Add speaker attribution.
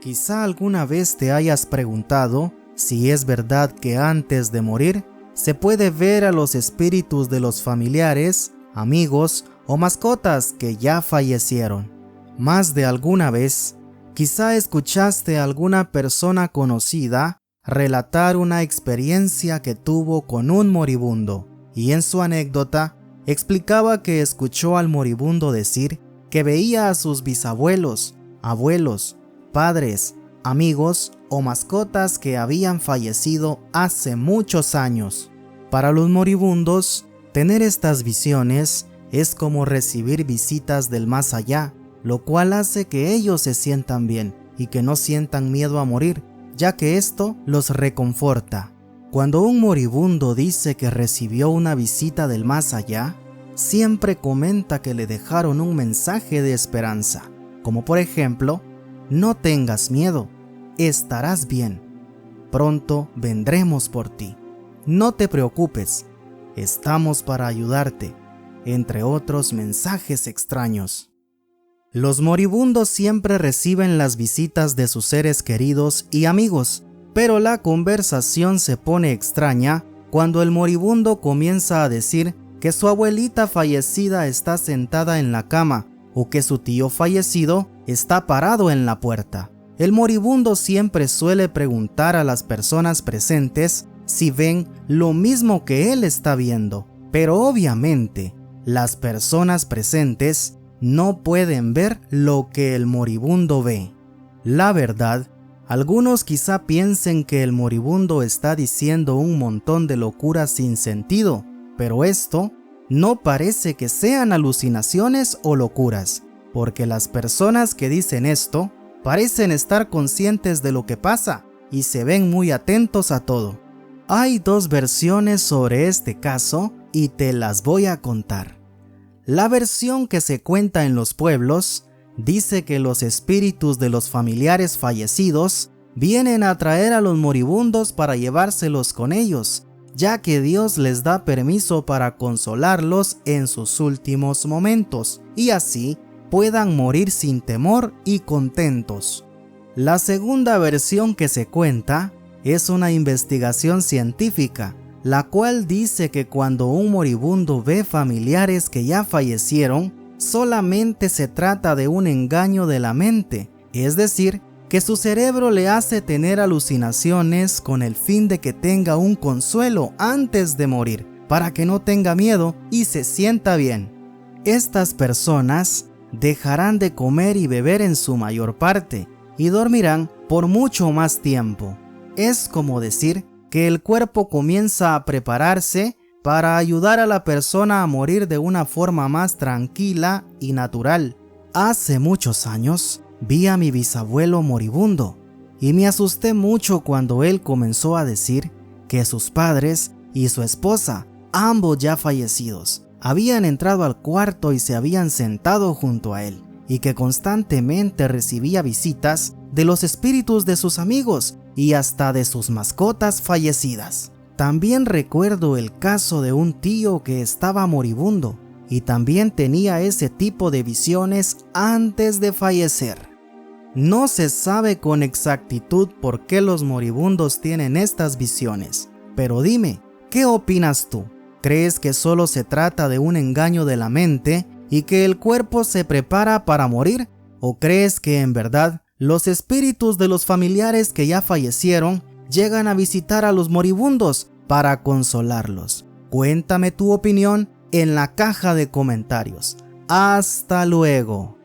Speaker 1: Quizá alguna vez te hayas preguntado si es verdad que antes de morir se puede ver a los espíritus de los familiares, amigos o mascotas que ya fallecieron. Más de alguna vez, quizá escuchaste a alguna persona conocida relatar una experiencia que tuvo con un moribundo, y en su anécdota explicaba que escuchó al moribundo decir que veía a sus bisabuelos, abuelos, padres, amigos o mascotas que habían fallecido hace muchos años. Para los moribundos, tener estas visiones es como recibir visitas del más allá, lo cual hace que ellos se sientan bien y que no sientan miedo a morir, ya que esto los reconforta. Cuando un moribundo dice que recibió una visita del más allá, siempre comenta que le dejaron un mensaje de esperanza, como por ejemplo: no tengas miedo, estarás bien, pronto vendremos por ti, no te preocupes, estamos para ayudarte, entre otros mensajes extraños. Los moribundos siempre reciben las visitas de sus seres queridos y amigos, pero la conversación se pone extraña cuando el moribundo comienza a decir que su abuelita fallecida está sentada en la cama o que su tío fallecido está parado en la puerta. El moribundo siempre suele preguntar a las personas presentes si ven lo mismo que él está viendo, pero obviamente las personas presentes no pueden ver lo que el moribundo ve. La verdad, algunos quizá piensen que el moribundo está diciendo un montón de locuras sin sentido, pero esto no parece que sean alucinaciones o locuras, porque las personas que dicen esto parecen estar conscientes de lo que pasa y se ven muy atentos a todo. Hay dos versiones sobre este caso y te las voy a contar. La versión que se cuenta en los pueblos dice que los espíritus de los familiares fallecidos vienen a traer a los moribundos para llevárselos con ellos, ya que Dios les da permiso para consolarlos en sus últimos momentos y así puedan morir sin temor y contentos. La segunda versión que se cuenta es una investigación científica, la cual dice que cuando un moribundo ve familiares que ya fallecieron, solamente se trata de un engaño de la mente, es decir, que su cerebro le hace tener alucinaciones con el fin de que tenga un consuelo antes de morir, para que no tenga miedo y se sienta bien. Estas personas dejarán de comer y beber en su mayor parte y dormirán por mucho más tiempo. Es como decir que el cuerpo comienza a prepararse para ayudar a la persona a morir de una forma más tranquila y natural. Hace muchos años vi a mi bisabuelo moribundo y me asusté mucho cuando él comenzó a decir que sus padres y su esposa, ambos ya fallecidos, habían entrado al cuarto y se habían sentado junto a él, y que constantemente recibía visitas de los espíritus de sus amigos y hasta de sus mascotas fallecidas. También recuerdo el caso de un tío que estaba moribundo y también tenía ese tipo de visiones antes de fallecer. No se sabe con exactitud por qué los moribundos tienen estas visiones, pero dime, ¿qué opinas tú? ¿Crees que solo se trata de un engaño de la mente y que el cuerpo se prepara para morir? ¿O crees que en verdad los espíritus de los familiares que ya fallecieron llegan a visitar a los moribundos para consolarlos? Cuéntame tu opinión en la caja de comentarios. ¡Hasta luego!